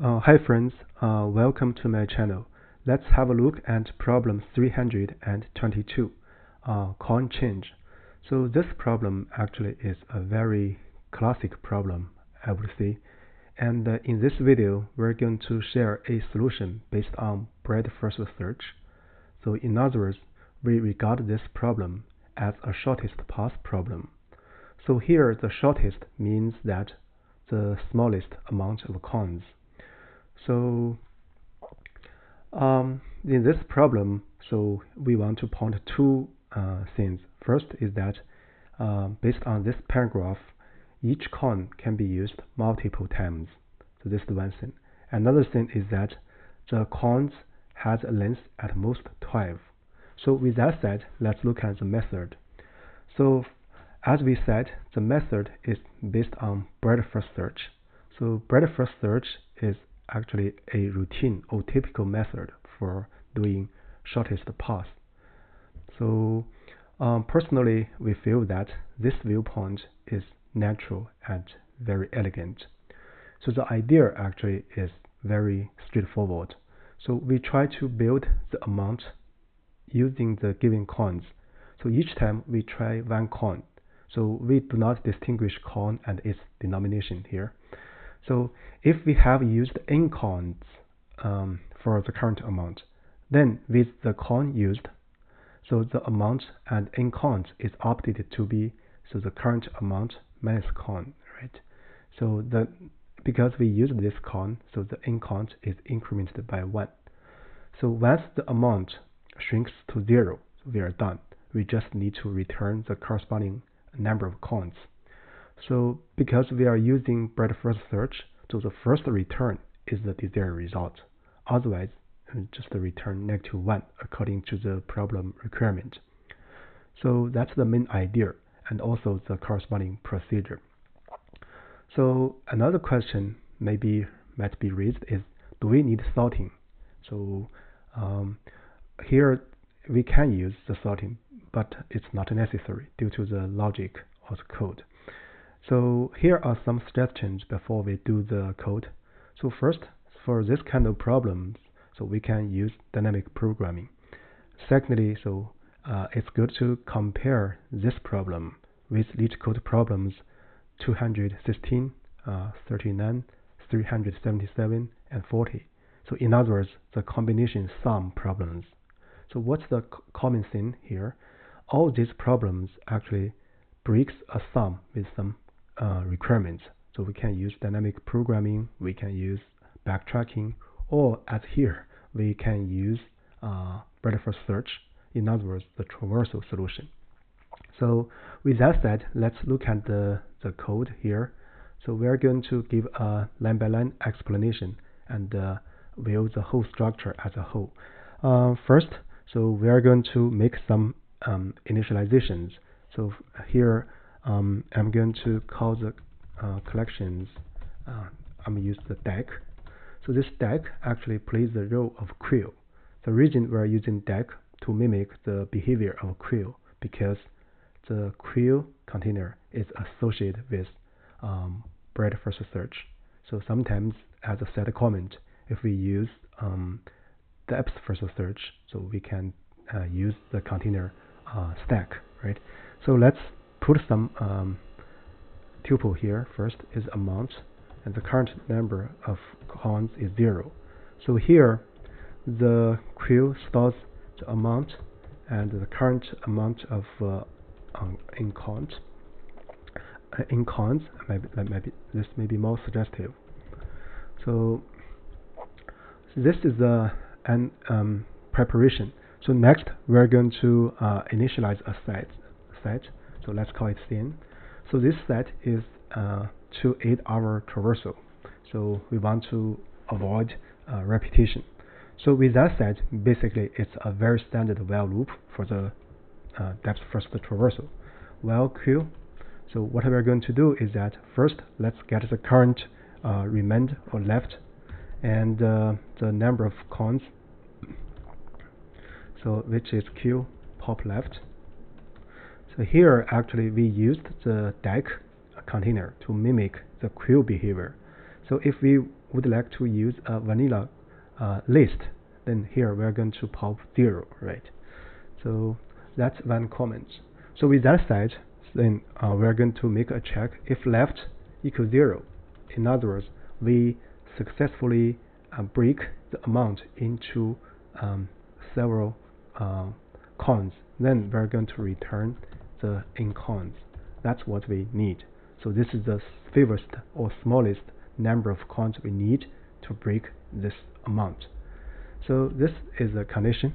Hi friends, welcome to my channel. Let's have a look at problem 322, con change. So this problem actually is a very classic problem, I would say. And in this video, we're going to share a solution based on breadth-first search. So in other words, we regard this problem as a shortest path problem. So here, the shortest means that the smallest amount of cons. So in this problem, so we want to point two things. First is that based on this paragraph, each con can be used multiple times. So this is one thing. Another thing is that the cons has a length at most 12. So with that said, let's look at the method. So as we said, the method is based on breadth-first search. So breadth-first search is actually a routine or typical method for doing shortest path. So personally, we feel that this viewpoint is natural and very elegant. So the idea actually is very straightforward. So we try to build the amount using the given cons. So each time we try one con. So we do not distinguish con and its denomination here. So if we have used n cons for the current amount, then with the con used, so the amount and n cons is updated to be so the current amount minus con, right? So because we use this con, so the n cons is incremented by 1. So once the amount shrinks to 0, so we are done. We just need to return the corresponding number of cons. So because we are using breadth-first search, so the first return is the desired result. Otherwise, just return -1 according to the problem requirement. So that's the main idea and also the corresponding procedure. So another question might be raised is, do we need sorting? So here we can use the sorting, but it's not necessary due to the logic of the code. So here are some suggestions before we do the code. So first, for this kind of problems, so we can use dynamic programming. Secondly, so it's good to compare this problem with Leetcode problems 216, 39, 377, and 40. So in other words, the combination sum problems. So what's the common thing here? All these problems actually breaks a sum with some requirements. So we can use dynamic programming, we can use backtracking, or as here, we can use breadth-first search. In other words, the traversal solution. So with that said, let's look at the code here. So we are going to give a line-by-line explanation and view the whole structure as a whole. First, so we are going to make some initializations. So here, I'm going to call the collections, I'm going to use the deck. So this deck actually plays the role of queue. The reason we're using deck to mimic the behavior of queue because the queue container is associated with breadth-first search. So sometimes as a set comment, if we use depth-first search, so we can use the container stack, right? So let's put some tuple here. First is amount, and the current number of cons is 0. So here, the queue stores the amount and the current amount of in cons. Maybe this may be more suggestive. So this is the preparation. So next, we're going to initialize a set. So let's call it scene. So this set is to aid our traversal. So we want to avoid repetition. So with that said, basically it's a very standard while loop for the depth-first traversal. While queue. So what we're going to do is that first let's get the current remained or left and the number of cons. So which is queue pop left. So here actually we used the deck container to mimic the queue behavior. So if we would like to use a vanilla list, then here we're going to pop 0, right? So that's one comment. So with that said, then we're going to make a check if left equals 0. In other words, we successfully break the amount into several cons. Then we're going to return the in cons. That's what we need. So this is the fewest or smallest number of cons we need to break this amount. So this is the condition.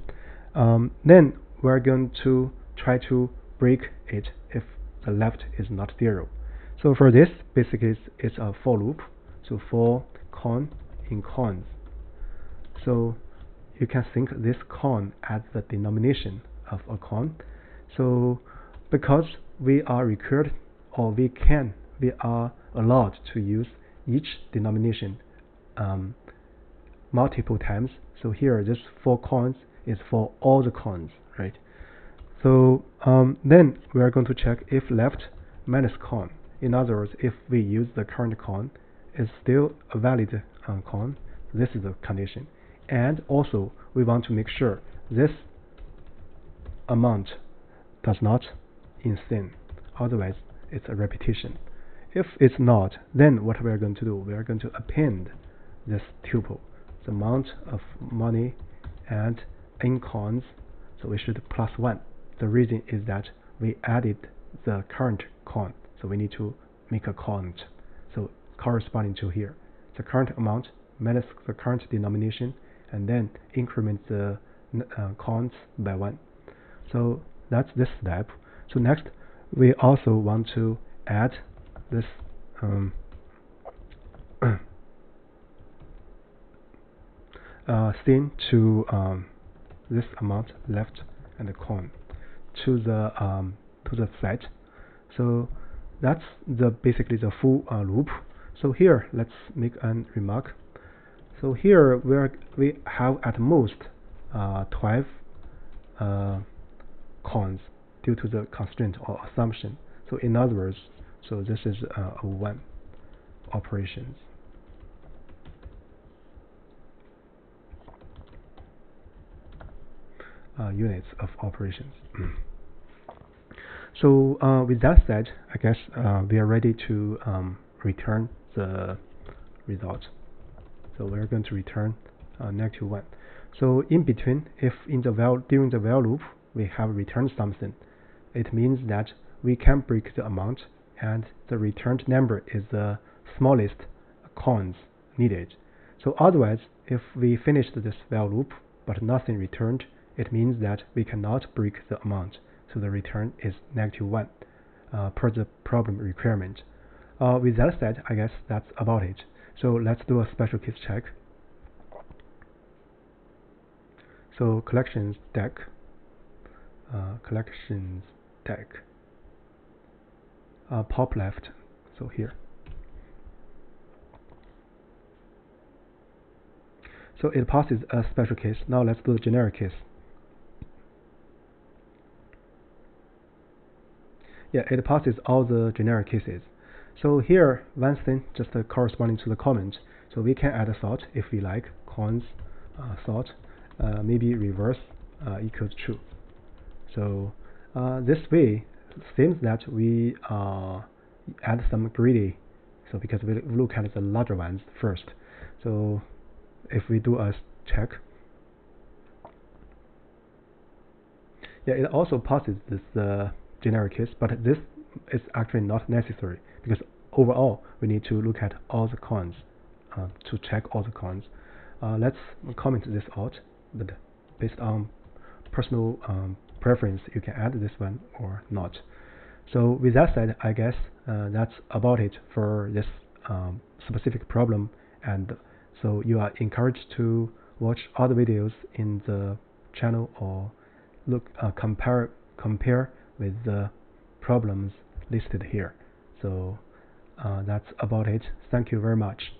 Then we're going to try to break it if the left is not 0. So for this, basically it's a for loop. So for con in cons. So you can think this con as the denomination of a con. So because we are required, or we are allowed to use each denomination multiple times. So here this for cons is for all the cons, right? So then we are going to check if left minus con. In other words, if we use the current con, is still a valid con. This is the condition. And also we want to make sure this amount does not insane, otherwise it's a repetition. If it's not, then what we are going to do, we are going to append this tuple, the amount of money and in cons, so we should plus 1. The reason is that we added the current con, so we need to make a count. So corresponding to here, the current amount minus the current denomination, and then increment the cons by 1. So that's this step. So next, we also want to add this thing to this amount left and the con to the set. So that's basically the full loop. So here let's make a remark. So here we have at most 12 cons due to the constraint or assumption. So in other words, so this is 1 operations. Units of operations. So with that said, I guess we are ready to return the result. So we're going to return -1. So in between, if during the while loop we have returned something, it means that we can break the amount and the returned number is the smallest cons needed. So otherwise, if we finished this while loop but nothing returned, it means that we cannot break the amount. So the return is -1 per the problem requirement. With that said, I guess that's about it. So let's do a special case check. So collections deck, pop left. So here. So it passes a special case. Now let's do the generic case. Yeah, it passes all the generic cases. So here, one thing just corresponding to the comment. So we can add a thought if we like, cons thought, maybe reverse equals true. So this way, seems that we add some greedy. So because we look at the larger ones first. So if we do a check, yeah, it also passes this generic case, but this is actually not necessary because overall we need to look at all the cons to check all the cons. Let's comment this out, but based on personal preference, you can add this one or not. So with that said, I guess that's about it for this specific problem, and so you are encouraged to watch other videos in the channel or look compare with the problems listed here. So that's about it. Thank you very much.